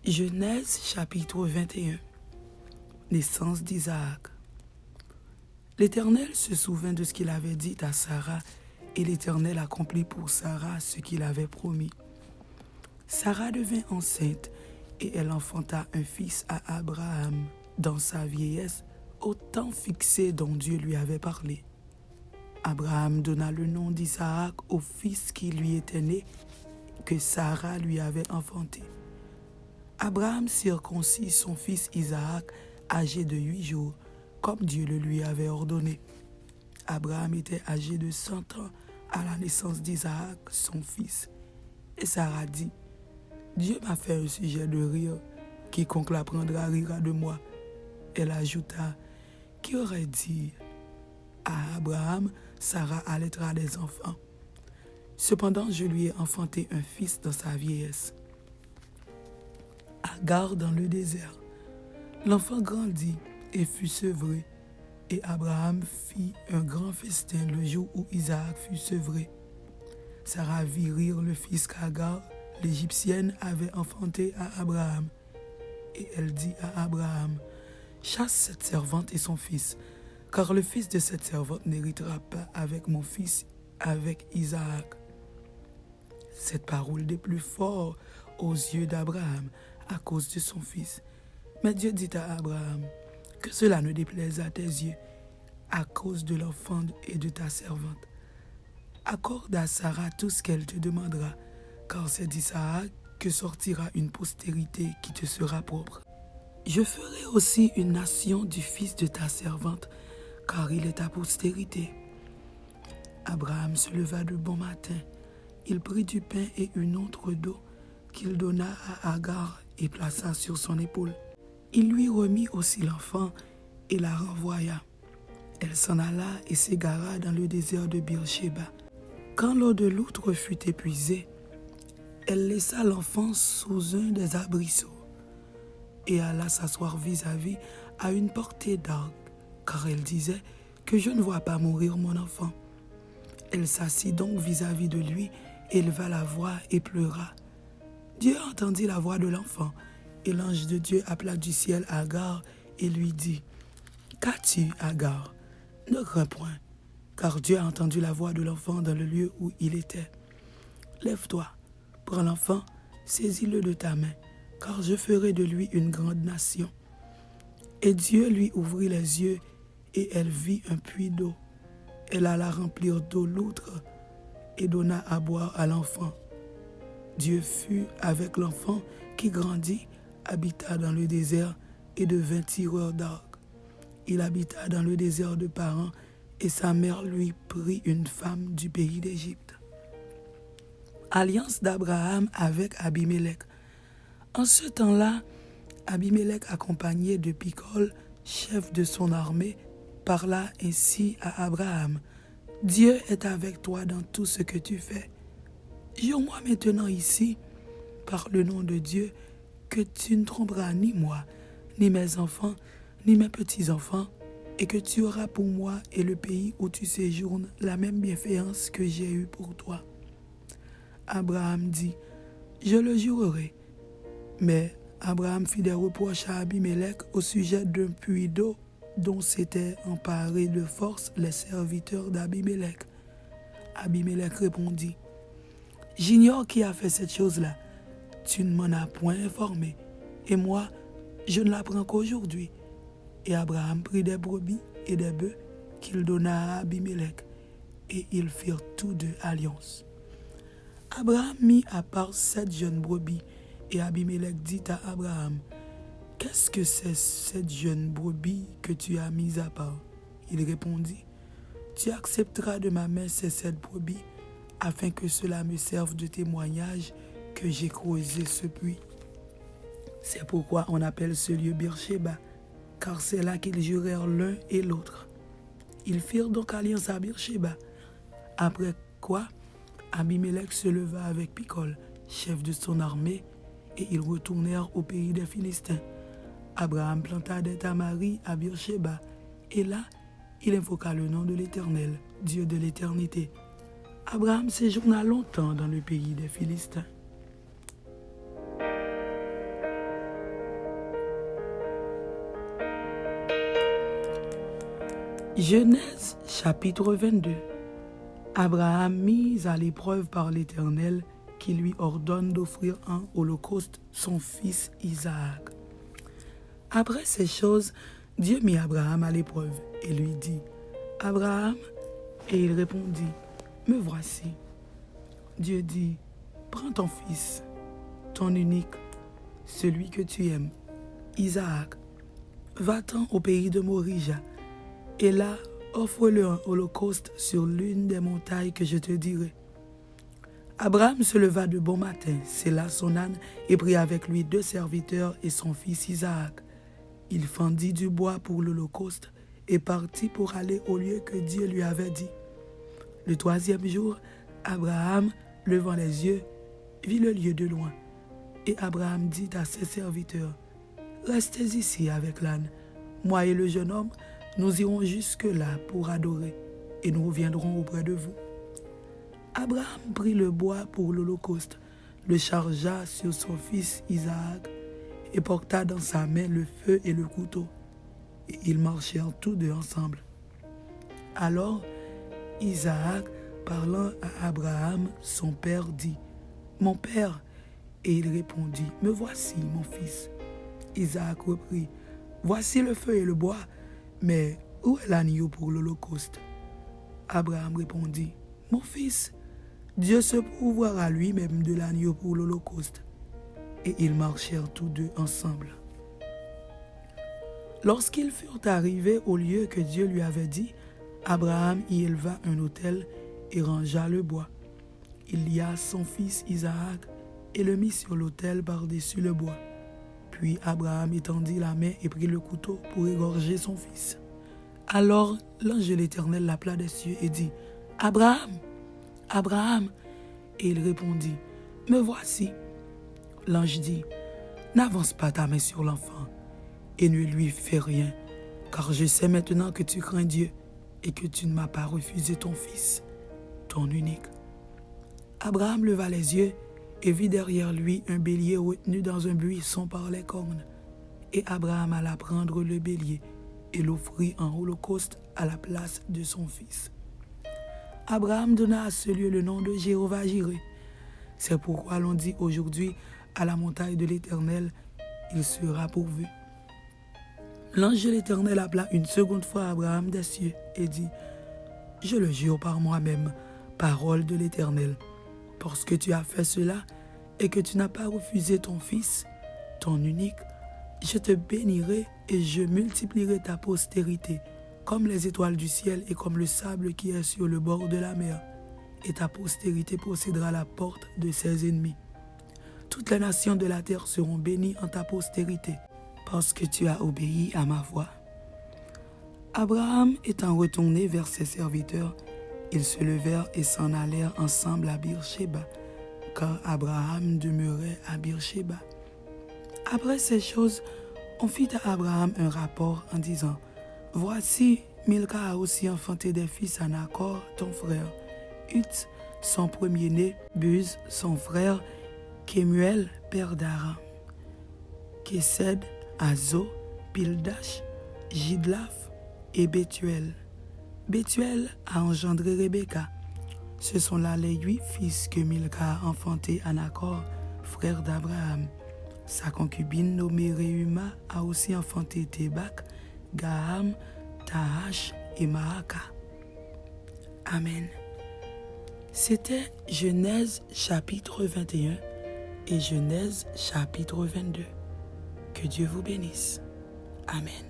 Genèse chapitre 21. Naissance d'Isaac. L'Éternel se souvint de ce qu'il avait dit à Sarah, et l'Éternel accomplit pour Sarah ce qu'il avait promis. Sarah devint enceinte, et elle enfanta un fils à Abraham, dans sa vieillesse, au temps fixé dont Dieu lui avait parlé. Abraham donna le nom d'Isaac au fils qui lui était né, que Sarah lui avait enfanté. Abraham circoncit son fils Isaac, âgé de 8 jours, comme Dieu le lui avait ordonné. Abraham était âgé de 100 ans à la naissance d'Isaac, son fils. Et Sarah dit, « Dieu m'a fait un sujet de rire, quiconque l'apprendra rira de moi. » Elle ajouta, « Qui aurait dit à Abraham, Sarah allaitera des enfants. Cependant, je lui ai enfanté un fils dans sa vieillesse. » Agar dans le désert. L'enfant grandit et fut sevré, et Abraham fit un grand festin le jour où Isaac fut sevré. Sarah vit rire le fils qu'Agar, l'Égyptienne, avait enfanté à Abraham. Et elle dit à Abraham, « Chasse cette servante et son fils, car le fils de cette servante n'héritera pas avec mon fils, avec Isaac. » Cette parole déplut fort aux yeux d'Abraham à cause de son fils. Mais Dieu dit à Abraham, « Que cela ne déplaise à tes yeux, à cause de l'enfant et de ta servante. Accorde à Sarah tout ce qu'elle te demandera, car c'est d'Isaac que sortira une postérité qui te sera propre. Je ferai aussi une nation du fils de ta servante, car il est ta postérité. » Abraham se leva de bon matin. Il prit du pain et une autre d'eau qu'il donna à Agar et plaça sur son épaule. Il lui remit aussi l'enfant et la renvoya. Elle s'en alla et s'égara dans le désert de Beersheba. Quand l'eau de l'outre fut épuisée, elle laissa l'enfant sous un des arbrisseaux et alla s'asseoir vis-à-vis à une portée d'arc, car elle disait que je ne vois pas mourir mon enfant. Elle s'assit donc vis-à-vis de lui, éleva la voix et pleura. Dieu entendit la voix de l'enfant, et l'ange de Dieu appela du ciel Agar et lui dit, « Qu'as-tu, Agar? Ne crains point, car Dieu a entendu la voix de l'enfant dans le lieu où il était. Lève-toi, prends l'enfant, saisis-le de ta main, car je ferai de lui une grande nation. » Et Dieu lui ouvrit les yeux, et elle vit un puits d'eau. Elle alla remplir d'eau l'outre et donna à boire à l'enfant. Dieu fut avec l'enfant qui grandit, habita dans le désert et devint tireur d'arc. Il habita dans le désert de Paran et sa mère lui prit une femme du pays d'Égypte. Alliance d'Abraham avec Abimélec. En ce temps-là, Abimélec, accompagné de Picol, chef de son armée, parla ainsi à Abraham. « Dieu est avec toi dans tout ce que tu fais. Jure-moi maintenant ici, par le nom de Dieu, que tu ne tromperas ni moi, ni mes enfants, ni mes petits-enfants, et que tu auras pour moi et le pays où tu séjournes la même bienfaisance que j'ai eue pour toi. » Abraham dit, « Je le jurerai. » Mais Abraham fit des reproches à Abimélec au sujet d'un puits d'eau dont s'étaient emparés de force les serviteurs d'Abimélec. Abimélec répondit, « J'ignore qui a fait cette chose-là. Tu ne m'en as point informé, et moi, je ne l'apprends qu'aujourd'hui. » Et Abraham prit des brebis et des bœufs qu'il donna à Abimélec, et ils firent tous deux alliance. Abraham mit à part 7 jeunes brebis, et Abimélec dit à Abraham, « Qu'est-ce que c'est 7 jeunes brebis que tu as mis à part? » Il répondit, « Tu accepteras de ma main ces 7 brebis, afin que cela me serve de témoignage que j'ai creusé ce puits. » C'est pourquoi on appelle ce lieu Beersheba, car c'est là qu'ils jurèrent l'un et l'autre. Ils firent donc alliance à Beersheba. Après quoi, Abimélec se leva avec Picol, chef de son armée, et ils retournèrent au pays des Philistins. Abraham planta des tamaris à Beersheba, et là, il invoqua le nom de l'Éternel, Dieu de l'éternité. Abraham séjourna longtemps dans le pays des Philistins. Genèse chapitre 22. Abraham mis à l'épreuve par l'Éternel qui lui ordonne d'offrir en holocauste son fils Isaac. Après ces choses, Dieu mit Abraham à l'épreuve et lui dit, « Abraham ?» Et il répondit, « Me voici. » Dieu dit, « Prends ton fils, ton unique, celui que tu aimes, Isaac, va-t'en au pays de Morija, et là, offre-le en holocauste sur l'une des montagnes que je te dirai. » Abraham se leva de bon matin, sella son âne et prit avec lui 2 serviteurs et son fils Isaac. Il fendit du bois pour l'holocauste et partit pour aller au lieu que Dieu lui avait dit. Le 3e jour, Abraham, levant les yeux, vit le lieu de loin. Et Abraham dit à ses serviteurs, « Restez ici avec l'âne. Moi et le jeune homme, nous irons jusque-là pour adorer, et nous reviendrons auprès de vous. » Abraham prit le bois pour l'holocauste, le chargea sur son fils Isaac, et porta dans sa main le feu et le couteau. Et ils marchèrent tous deux ensemble. Alors Isaac, parlant à Abraham, son père, dit, « Mon père ?» Et il répondit, « Me voici, mon fils. » Isaac reprit, « Voici le feu et le bois, mais où est l'agneau pour l'holocauste ?» Abraham répondit, « Mon fils, Dieu se pourvoira lui-même de l'agneau pour l'holocauste. » Et ils marchèrent tous deux ensemble. Lorsqu'ils furent arrivés au lieu que Dieu lui avait dit, Abraham y éleva un autel et rangea le bois. Il lia son fils Isaac et le mit sur l'autel par-dessus le bois. Puis Abraham étendit la main et prit le couteau pour égorger son fils. Alors l'ange de l'Éternel l'appela des cieux et dit, « Abraham, Abraham !» Et il répondit, « Me voici. » L'ange dit, « N'avance pas ta main sur l'enfant et ne lui fais rien, car je sais maintenant que tu crains Dieu et que tu ne m'as pas refusé ton fils, ton unique. » Abraham leva les yeux et vit derrière lui un bélier retenu dans un buisson par les cornes. Et Abraham alla prendre le bélier et l'offrit en holocauste à la place de son fils. Abraham donna à ce lieu le nom de Jéhovah-Jireh. C'est pourquoi l'on dit aujourd'hui, à la montagne de l'Éternel, il sera pourvu. L'ange de l'Éternel appela une seconde fois Abraham des cieux et dit, « Je le jure par moi-même, parole de l'Éternel, parce que tu as fait cela et que tu n'as pas refusé ton fils, ton unique, je te bénirai et je multiplierai ta postérité, comme les étoiles du ciel et comme le sable qui est sur le bord de la mer, et ta postérité possédera la porte de ses ennemis. Toutes les nations de la terre seront bénies en ta postérité, parce que tu as obéi à ma voix. » Abraham étant retourné vers ses serviteurs, ils se levèrent et s'en allèrent ensemble à Beer-Shéba, car Abraham demeurait à Beer-Shéba. Après ces choses, on fit à Abraham un rapport en disant, « Voici, Milca a aussi enfanté des fils à Nacor, ton frère, Uts, son premier-né, Buz, son frère, Kemuel, père d'Aram, Kesed, Azo, Pildash, Jidlaf et Bethuel. Bethuel a engendré Rebecca. Ce sont là les 8 fils que Milca a enfantés à Nacor, frère d'Abraham. Sa concubine nommée Réuma a aussi enfanté Tébak, Gaham, Tahash et Maaka. Amen. C'était Genèse chapitre 21 et Genèse chapitre 22. Que Dieu vous bénisse. Amen.